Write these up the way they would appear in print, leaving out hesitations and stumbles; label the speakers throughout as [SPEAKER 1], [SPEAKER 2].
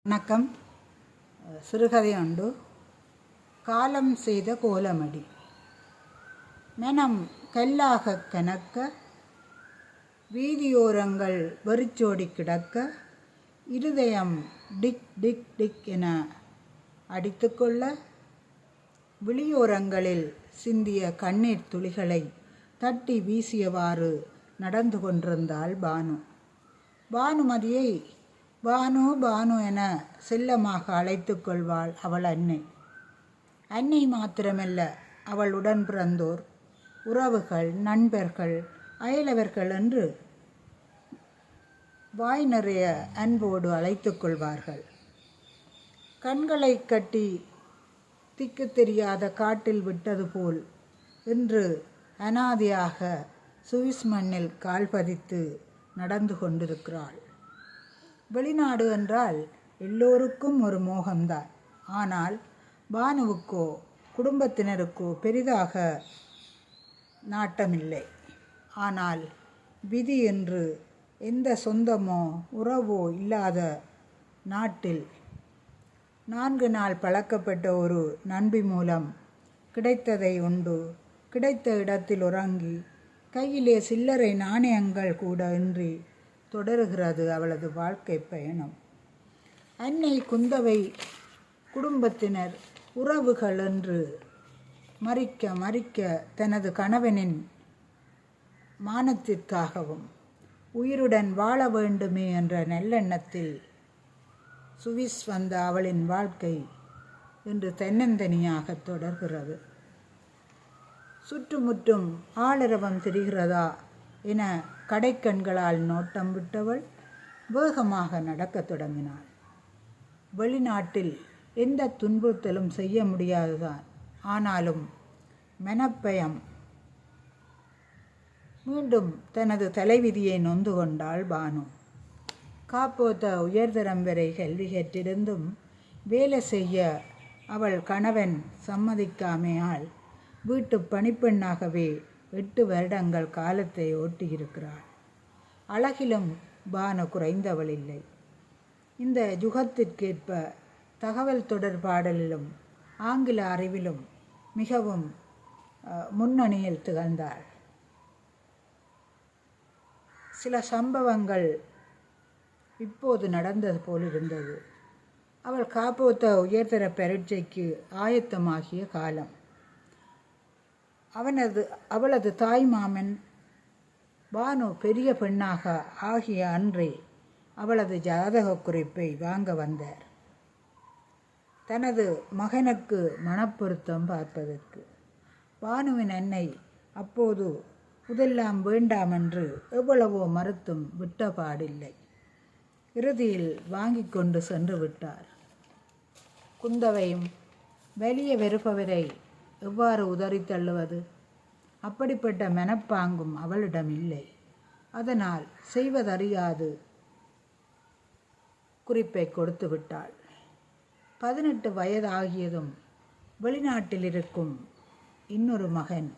[SPEAKER 1] வணக்கம். சிறுகதை உண்டு. காலம் செய்த கோலமடி. மனம் கல்லாக கனக்க, வீதியோரங்கள் வெறிச்சோடி கிடக்க, இருதயம் டிக் டிக் டிக் என அடித்துக்கொள்ள, விழியோரங்களில் சிந்திய கண்ணீர் துளிகளை தட்டி வீசியவாறு நடந்து கொண்டிருந்தாள் பானு. பானுமதியை பானு பானு என செல்லமாக அழைத்து கொள்வாள் அவள் அன்னை. அன்னை மாத்திரமல்ல, அவள் உடன் பிறந்தோர், உறவுகள், நண்பர்கள், அயலவர்கள் என்று வாய் நிறைய அன்போடு அழைத்து கொள்வார்கள். கண்களை கட்டி திக்கு தெரியாத காட்டில் விட்டது போல் இன்று அனாதையாக சுவிஸ் மண்ணில் கால் பதித்து நடந்து கொண்டிருக்கிறாள். வெளிநாடு என்றால் எல்லோருக்கும் ஒரு மோகம்தான். ஆனால் பானுவுக்கோ குடும்பத்தினருக்கோ பெரிதாக நாட்டமில்லை. ஆனால் விதி என்று எந்த சொந்தமோ உறவோ இல்லாத நாட்டில் 4 நாள் பழக்கப்பட்ட ஒரு நண்பி மூலம் கிடைத்ததை உண்டு, கிடைத்த இடத்தில் உறங்கி, கையிலே சில்லறை நாணயங்கள் கூட இன்றி தொடருகிறது அவளது வாழ்க்கை பயணம். அன்னை குந்தவை குடும்பத்தினர், உறவுகள் என்று மறிக்க மறிக்க தனது கணவனின் மானத்திற்காகவும் உயிருடன் வாழ வேண்டுமே என்ற நல்லெண்ணத்தில் சுவிஸ் வந்த அவளின் வாழ்க்கை இன்று தன்னந்தனியாக தொடர்கிறது. சுற்றுமுற்றும் ஆளரவம் தெரிகிறதா என கடைக்கண்களால் நோட்டம் விட்டவள் வேகமாக நடக்கத் தொடங்கினாள். வெளிநாட்டில் எந்த துன்புறுத்தலும் செய்ய முடியாதுதான். ஆனாலும் மனப்பயம். மீண்டும் தனது தலைவிதியை நொந்து கொண்டாள் பானு. காப்போத்த உயர்தரம் வரை கல்வி கற்றிருந்தும் வேலை செய்ய அவள் கணவன் சம்மதிக்காமையால் வீட்டு பணிப்பெண்ணாகவே 8 வருடங்கள் காலத்தை ஓட்டியிருக்கிறாள். அழகிலும் பானு குறைந்தவள் இல்லை. இந்த யுகத்திற்கேற்ப தகவல் தொடர்பாடலிலும் ஆங்கில அறிவிலும் மிகவும் முன்னணியில் திகழ்ந்தாள். சில சம்பவங்கள் இப்போது நடந்தது போல் இருந்தது. அவள் காப்போத்த உயர்தர பரீட்சைக்கு ஆயத்தமாகிய காலம். அவளது தாய் மாமன் பானு பெரிய பெண்ணாக ஆகிய அன்றே அவளது ஜாதக குறிப்பை வாங்க வந்தார், தனது மகனுக்கு மனப்பொருத்தம் பார்ப்பதற்கு. பானுவின் அன்னை அப்போது முதெல்லாம் வேண்டாம் என்று எவ்வளவோ மறுத்தும் விட்டபாடில்லை. இறுதியில் வாங்கி கொண்டு சென்று விட்டார். குந்தவையும் வெளியே வெறுப்பவரை எவ்வாறு உதறி தள்ளுவது? அப்படிப்பட்ட மனப்பாங்கும் அவளிடம் இல்லை. அதனால் செய்வதறியாது குறிப்பை கொடுத்து விட்டாள். 18 வயதாகியதும் வெளிநாட்டில் இருக்கும் இன்னொரு மகன்,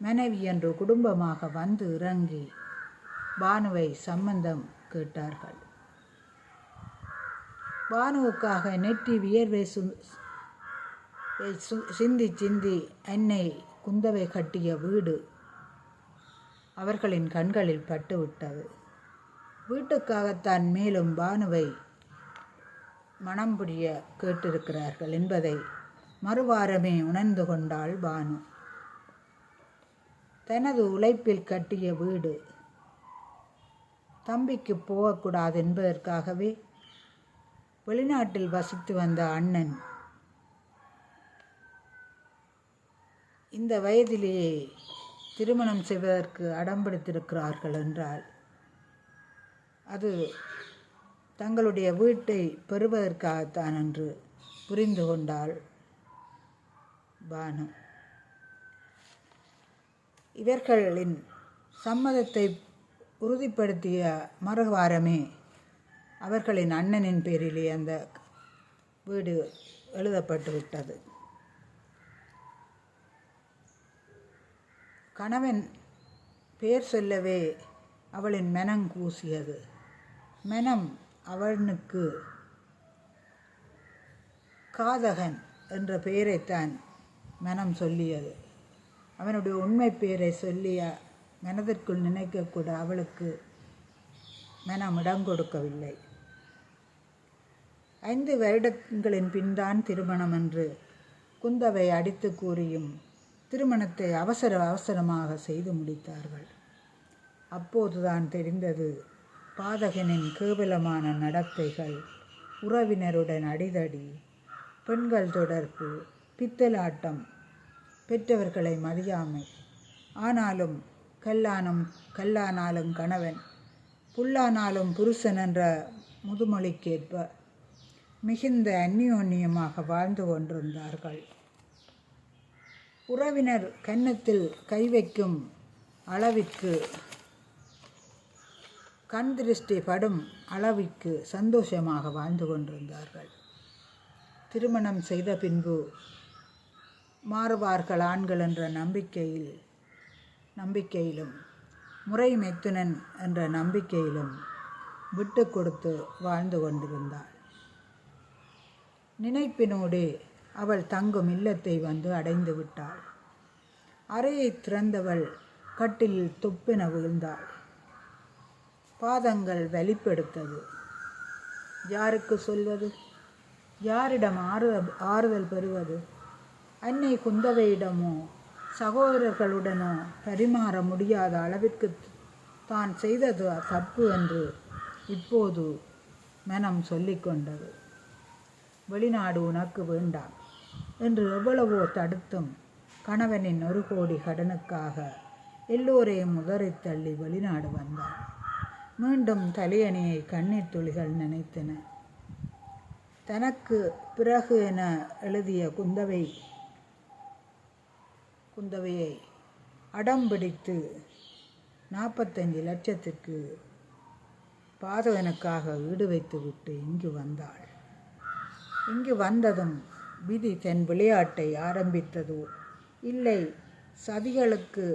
[SPEAKER 1] மனைவி என்று குடும்பமாக வந்து இறங்கி பானுவை சம்பந்தம் கேட்டார்கள். பானுவுக்காக நெற்றி வியர்வை சிந்தி சிந்தி அன்னை குந்தவை கட்டிய வீடு அவர்களின் கண்களில் பட்டுவிட்டது. வீட்டுக்காகத்தான் மேலும் பானுவை மனம் புரிய கேட்டிருக்கிறார்கள் என்பதை மறுவாரமே உணர்ந்து கொண்டாள் பானு. தனது உழைப்பில் கட்டிய வீடு தம்பிக்கு போகக்கூடாது என்பதற்காகவே வெளிநாட்டில் வசித்து வந்த அண்ணன் இந்த வயதிலேயே திருமணம் செய்வதற்கு அடம்பிடித்திருக்கிறார்கள் என்றால் அது தங்களுடைய வீட்டை பெறுவதற்காகத்தான் என்று புரிந்து கொண்டாள் பானு. இவர்களின் சம்மதத்தை உறுதிப்படுத்திய மறுவாரமே அவர்களின் அண்ணனின் பேரிலே அந்த வீடு எழுதப்பட்டு விட்டது. கணவன் பேர் சொல்லவே அவளின் மனம் கூசியது. மனம் அவனுக்கு காதகன் என்ற பெயரைத்தான் மனம் சொல்லியது. அவனுடைய உண்மை பெயரை சொல்லிய மனதிற்குள் நினைக்கக்கூட அவளுக்கு மனம் இடம் கொடுக்கவில்லை. 5 வருடங்களின் பின்தான் திருமணம் என்று குந்தவை அடித்து கூறியும் திருமணத்தை அவசரமாக செய்து முடித்தார்கள். அப்போதுதான் தெரிந்தது பாதகனின் கேவலமான நடத்தைகள், உறவினருடன் அடிதடி, பெண்கள் தொடர்பு, பித்தலாட்டம், பெற்றவர்களை மதியாமை. ஆனாலும் கல்லானாலும் கணவன், புல்லானாலும் புருஷன் என்ற முதுமொழிக்கேற்ப மிகுந்த அந்யோன்யமாக வாழ்ந்து கொண்டிருந்தார்கள். உறவினர் கன்னத்தில் கை வைக்கும் அளவிற்கு, கண் திருஷ்டி படும் அளவிற்கு சந்தோஷமாக வாழ்ந்து கொண்டிருந்தார்கள். திருமணம் செய்த பின்பு மாறுவார்கள் ஆண்கள் என்ற நம்பிக்கையிலும் முறை மெத்துனன் என்ற நம்பிக்கையிலும் விட்டு கொடுத்து வாழ்ந்து கொண்டிருந்தாள். நினைப்பினோடு அவள் தங்கும் இல்லத்தை வந்து அடைந்து விட்டாள். அறையை திறந்தவள் கட்டிலில் தொப்பென விழுந்தாள். பாதங்கள் வலிப்படுத்தது. யாருக்கு சொல்வது? யாரிடம் ஆறுதல் பெறுவது? அன்னை குந்தவையிடமோ சகோதரர்களுடனோ பரிமாற முடியாத அளவிற்கு தான் செய்தது தப்பு என்று இப்போது மனம் சொல்லிக்கொண்டது. வெளிநாடு உனக்கு வேண்டாம் என்று எவ்வளவோ தடுத்தும் கணவனின் 1 கோடி கடனுக்காக எல்லோரையும் உதறித் தள்ளி வெளிநாடு வந்தாள். மீண்டும் தலையணியை கண்ணீர் துளிகள் நினைத்தன. தனக்கு பிறகு என எழுதிய குந்தவையை அடம்பிடித்து 45 லட்சத்திற்கு பாதகனுக்காக ஈடு வைத்துவிட்டு இங்கு வந்தாள். இங்கு வந்ததும் விதி தன் விளையாட்டை ஆரம்பித்ததோ இல்லை சதிகளுக்கு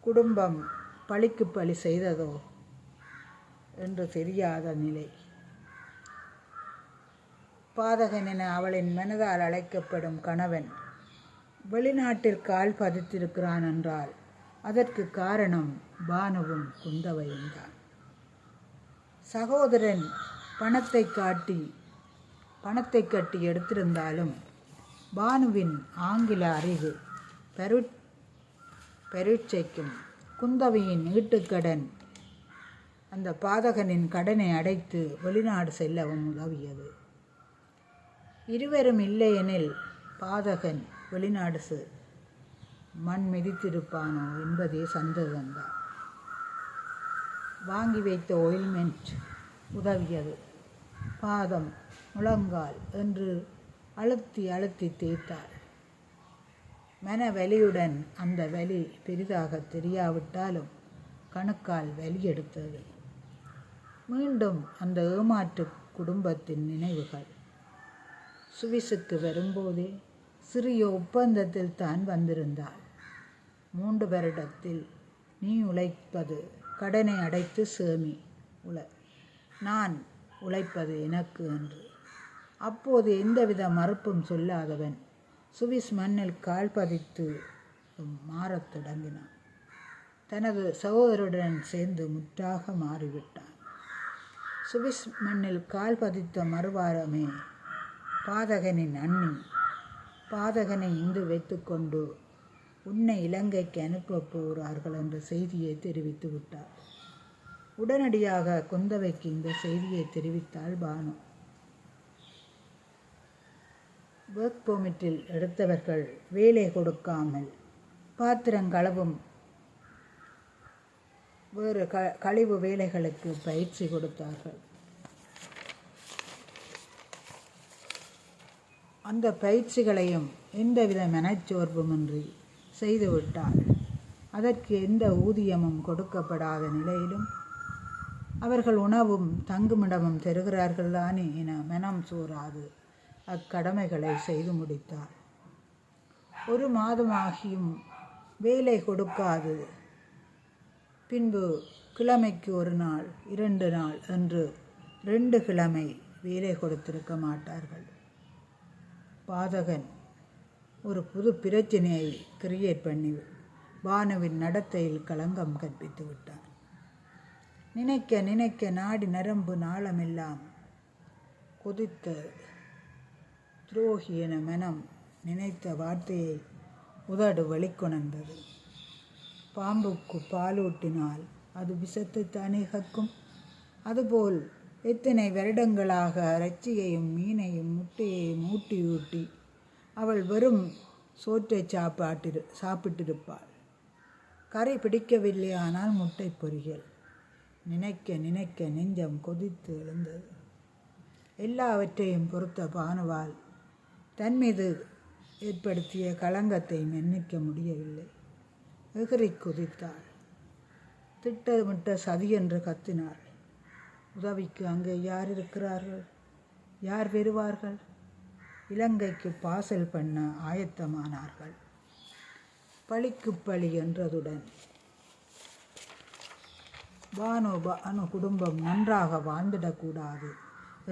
[SPEAKER 1] குடும்பம் பழிக்கு பழி செய்ததோ என்று தெரியாத நிலை. பாதகன் என அவளின் மனதால் அழைக்கப்படும் கணவன் வெளிநாட்டில் கால் பதித்திருக்கிறான் என்றால் அதற்கு காரணம் பானுவும் குந்தவையும் தான். சகோதரன் பணத்தை கட்டி எடுத்திருந்தாலும் பானுவின் ஆங்கில அறிவு பரீட்சைக்கும் குந்தவையின் ஈட்டுக்கடன் அந்த பாதகனின் கடனை அடைத்து வெளிநாடு செல்லவும் உதவியது. இருவரும் இல்லையெனில் பாதகன் வெளிநாடு மண் மிதித்திருப்பானோ என்பதே சந்தேகம்தான். வாங்கி வைத்த ஆயில்மெண்ட் உதவியது. பாதம், முழங்கால் என்று அழுத்தி தேய்த்தாள். மன வலியுடன் அந்த வலி பெரிதாக தெரியாவிட்டாலும் கணுக்கால் வலி எடுத்தது. மீண்டும் அந்த ஏமாற்று குடும்பத்தின் நினைவுகள். சுவிஸுக்கு வரும்போதே சிறிய ஒப்பந்தத்தில் தான் வந்திருந்தாள். 3 வருடத்தில் நீ உழைப்பது கடனை அடைத்து சேமி, நான் உழைப்பது எனக்கு என்று. அப்போது எந்தவித மறுப்பும் சொல்லாதவன் சுவிஸ் மண்ணில் கால் பதித்து மாறத் தொடங்கினான். தனது சகோதரருடன் சேர்ந்து முற்றாக மாறிவிட்டான். சுவிஸ் மண்ணில் கால் பதித்த மறுவாரமே பாதகனின் அண்ணி பாதகனை இங்கு வைத்துக்கொண்டு உன்னை இலங்கைக்கு அனுப்பப் போகிறார்கள் என்ற செய்தியை தெரிவித்து விட்டார். உடனடியாக குந்தவைக்கு இந்த செய்தியை தெரிவித்தாள் பானு. ஒர்க் பெர்மிட்டில் எடுத்தவர்கள் வேலை கொடுக்காமல் பாத்திரங்களவும் வேறு கழிவு வேலைகளுக்கு பயிற்சி கொடுத்தார்கள். அந்த பயிற்சிகளையும் எந்தவித மனச்சோர்வுமின்றி செய்துவிட்டாள். அதற்கு எந்த ஊதியமும் கொடுக்கப்படாத நிலையிலும் அவர்கள் உணவும் தங்குமிடமும் தருகிறார்கள் தானே என மனம் சோராது அக்கடமைகளை செய்து முடித்தாள். 1 மாதமாகியும் வேலை கொடுக்காது பின்பு கிழமைக்கு 1 நாள் 2 நாள் என்று 2 கிழமை வேலை கொடுத்திருக்க மாட்டார்கள். பாதகன் ஒரு புது பிரச்சனையை கிரியேட் பண்ணி பானுவின் நடத்தையில் களங்கம் கற்பித்து விட்டான். நினைக்க நினைக்க நாடி நரம்பு நாளமெல்லாம் கொதித்த துரோகி என மனம் நினைத்த வார்த்தையை உதடு வெளிக்கொணர்ந்தது. பாம்புக்கு பாலூட்டினால் அது விஷத்தைத்தானே கக்கும். அதுபோல் எத்தனை வருடங்களாக இறைச்சியையும் மீனையும் முட்டையையும் ஊட்டி அவள் வெறும் சோற்றை சாப்பிட்டிருப்பாள். கறி பிடிக்கவில்லையானால் முட்டை பொரியல். நினைக்க நினைக்க நெஞ்சம் கொதித்து எழுந்தது. எல்லாவற்றையும் பொறுத்த பானுவால் தன் மீது ஏற்படுத்திய களங்கத்தை மன்னிக்க முடியவில்லை. எகிரி குதித்தாள். திட்டமிட்ட சதி என்று கத்தினாள். உதவிக்கு அங்கே யார் இருக்கிறார்கள்? யார் வருவார்கள்? இலங்கைக்கு பாசல் பண்ண ஆயத்தமானார்கள். பழிக்கு பழி என்றதுடன் பானு குடும்பம் நன்றாக வாழ்ந்திடக்கூடாது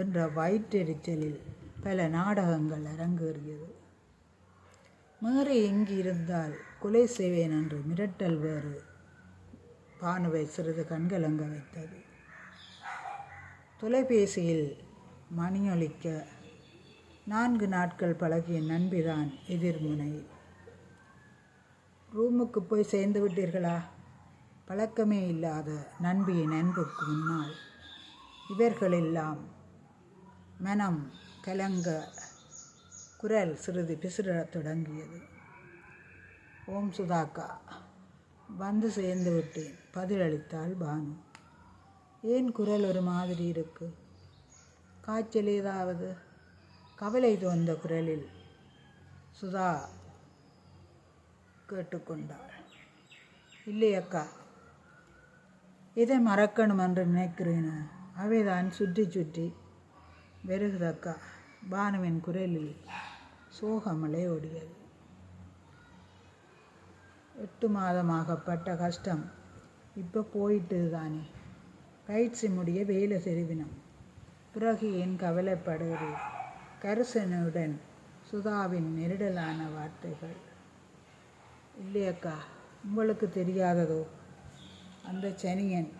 [SPEAKER 1] என்ற வயிற்றெரிச்சலில் பல நாடகங்கள் அரங்கேறியது. மேரி இங்கு இருந்தால் கொலை செய்வேன் என்று மிரட்டல் வேறு பானுவை சிறிது கண்கலங்க வைத்தது. தொலைபேசியில் மணியொலிக்க 4 நாட்கள் பழகிய நண்பிதான் எதிர்முனை. ரூமுக்கு போய் சேர்ந்து விட்டீர்களா? பழக்கமே இல்லாத நண்பியின் அன்புக்கு முன்னால் இவர்களெல்லாம் மனம் கலங்க குரல் சிறிது பிசிறத் தொடங்கியது. ஓம் சுதாக்கா, வந்து சேர்ந்து விட்டேன், பதிலளித்தாள் பானு. ஏன் குரல் ஒரு மாதிரி இருக்கு? காய்ச்சல் ஏதாவது? கவலை தோன்ற குரலில் சுதா கேட்டுக்கொண்டாள். இல்லையக்கா, இதை மறக்கணும் என்று நினைக்கிறேனோ அவைதான் சுற்றி சுற்றி வருகுதக்கா. பானுவின் குரலில் சோகமலை ஓடியது. 8 மாதமாகப்பட்ட கஷ்டம் இப்போ போயிட்டு தானே. பயிற்சி முடிய வேலை செருவினம். பிறகு ஏன் கவலைப்படுகிறேன்? கரிசனுடன் சுதாவின் நெருடலான வார்த்தைகள். இல்லையக்கா, உங்களுக்கு தெரியாததோ? அந்த சனியன்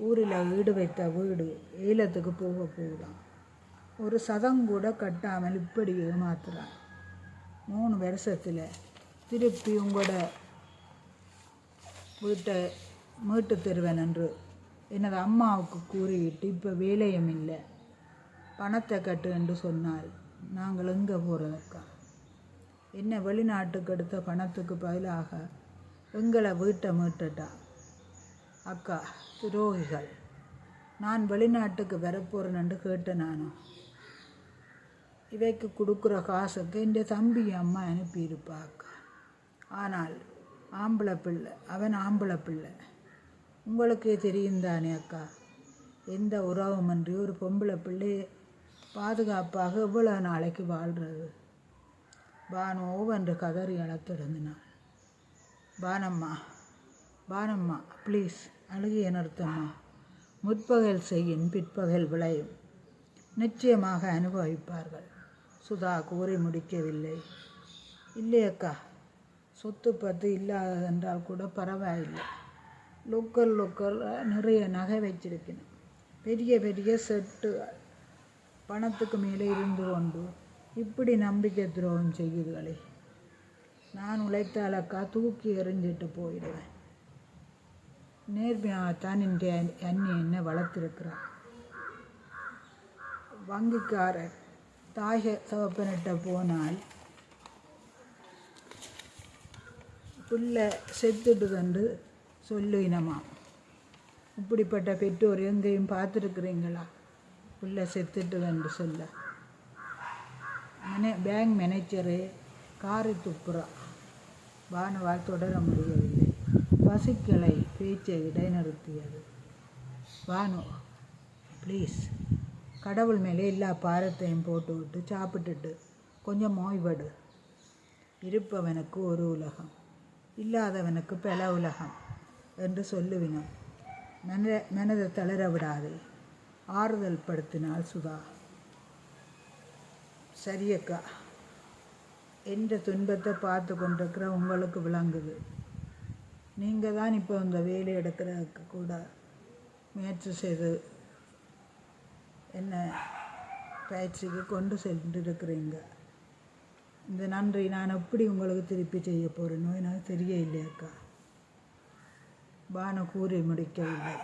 [SPEAKER 1] ஊரில் ஈடு வைத்த வீடு ஏலத்துக்கு போக போகுதான். ஒரு சதங்கூட கட்டாமல் இப்படி ஏமாத்துறான். 3 வருஷத்தில் திருப்பி உங்களோட வீட்டை மீட்டு தருவேன் என்று எனது அம்மாவுக்கு கூறிவிட்டு இப்போ வேலையும் இல்லை. பணத்தை கட்டு என்று சொன்னால் நாங்கள் எங்கே போகிறதக்கா? என்ன வெளிநாட்டுக்கு எடுத்த பணத்துக்கு பதிலாக எங்களை வீட்டை மீட்டுட்டா. அக்கா, துரோகிகள். நான் வெளிநாட்டுக்கு வரப்போகிறேன்னு கேட்டேன். நானும் இவைக்கு கொடுக்குற காசுக்கு என் தம்பி அம்மா அனுப்பியிருப்பா அக்கா. ஆனால் ஆம்பளை பிள்ளை, அவன் ஆம்பளை பிள்ளை. உங்களுக்கே தெரியும் தானே அக்கா, எந்த உறவுமின்றி ஒரு பொம்பளை பிள்ளையை பாதுகாப்பாக எவ்வளோ நாளைக்கு வாழ்கிறது? பானு ஓவென்று கதறி அழத் தொடங்கினாள். பானம்மா ப்ளீஸ், அழுகிய நிறுத்தம்மா. முற்பகல் செய்யின் பிற்பகல் விளையும். நிச்சயமாக அனுபவிப்பார்கள். சுதா கூறி முடிக்கவில்லை. இல்லையக்கா, சொத்து பத்து இல்லாததென்றால் கூட பரவாயில்லை. லோக்கல் நிறைய நகை வச்சிருக்கணும். பெரிய பெரிய செட்டு பணத்துக்கு மேலே இருந்து கொண்டு இப்படி நம்பிக்கை துரோகம் செய்யுதுகளே. நான் உழைத்தாலக்கா தூக்கி எறிஞ்சிட்டு போயிடுவேன். நேர்மையாகத்தான் என் அண்ணி என்ன வளர்த்துருக்கிறான். வங்கிக்காரர் தாய் தகப்பனிட்ட போனால் பிள்ளை செத்துடுதென்று சொல்லுவினமாம். இப்படிப்பட்ட பெற்றோர் எங்கேயும் பார்த்துருக்குறீங்களா? பிள்ளை செத்துட்டுதென்று சொல்ல. பேங்க் மேனேஜரு காரி துப்புறா. பானுவால் தொடர முடியவில்லை. பசிக்களை பேச்சை இடைநிறுத்தியது. பானு ப்ளீஸ், கடவுள் மேலே எல்லா பாரத்தையும் போட்டுவிட்டு சாப்பிட்டுட்டு கொஞ்சம் ஓய்வெடு. இருப்பவனுக்கு ஒரு உலகம், இல்லாதவனுக்கு பல உலகம் என்று சொல்லுவினோம். மனதை தளர விடாதே, ஆறுதல் படுத்தினாள் சுதா. சரியக்கா, எந்த துன்பத்தை பார்த்து கொண்டிருக்கிற உங்களுக்கு விளங்குது. நீங்கள் தான் இப்போ இந்த வேலை எடுக்கிறதுக்கு கூட முயற்சி செய்து என்ன பயிற்சிக்கு கொண்டு சென்றிருக்கிறீங்க. இந்த நன்றி நான் எப்படி உங்களுக்கு திருப்பி செய்ய போகிறேனோ எனக்கு தெரிய இல்லையாக்கா. பானு கூறி முடிக்கவில்லை.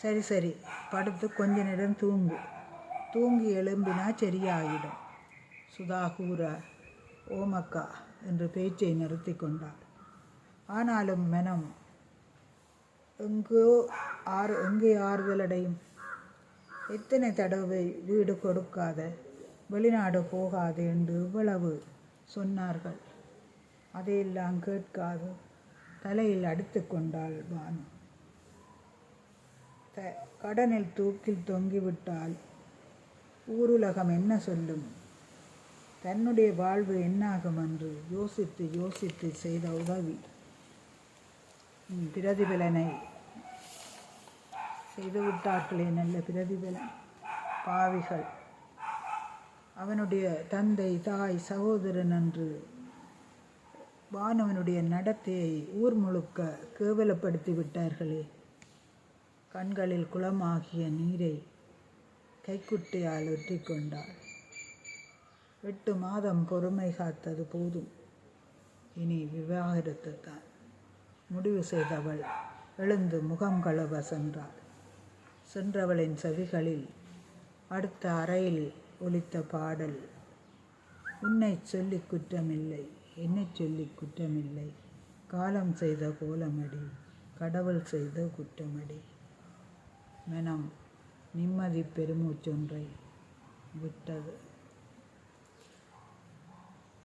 [SPEAKER 1] சரி படுத்து கொஞ்ச நேரம் தூங்கி எழும்பினா சரியாகிடும். சுதா கூற ஓமக்கா என்று பேச்சை நிறுத்தி கொண்டாள். ஆனாலும் மனம் எங்கே ஆறுதலடையும்? எத்தனை தடவை வீடு கொடுக்காத, வெளிநாடு போகாது என்று இவ்வளவு சொன்னார்கள். அதையெல்லாம் கேட்காது தலையில் அடித்து கொண்டாள் பானு. கடனில் தூக்கில் தொங்கிவிட்டால் ஊருலகம் என்ன சொல்லும்? தன்னுடைய வாழ்வு என்னாகும் என்று யோசித்து செய்த உதவி பிரதிபலனை செய்துவிட்டார்களே, நல்ல பிரதிபலன். பாவிகள், அவனுடைய தந்தை, தாய், சகோதரன் என்று பானுவனுடைய நடத்தையை ஊர் முழுக்க கேவலப்படுத்தி விட்டார்களே. கண்களில் குளமாகிய நீரை கைக்குட்டையால் ஒற்றி கொண்டாள். 8 மாதம் பொறுமை காத்தது போதும், இனி விவாகரத்து தான் முடிவு செய்தவள் எழுந்து முகம் கழுவ சென்றாள். சென்றவளின் செவிகளில் அடுத்த அறையில் ஒலித்த பாடல், உன்னை சொல்லி குற்றமில்லை, என்னை சொல்லி குற்றமில்லை, காலம் செய்த கோலமடி, கடவுள் செய்த குற்றமடி. மனம் நிம்மதி பெருமூச்சொன்றை விட்டது.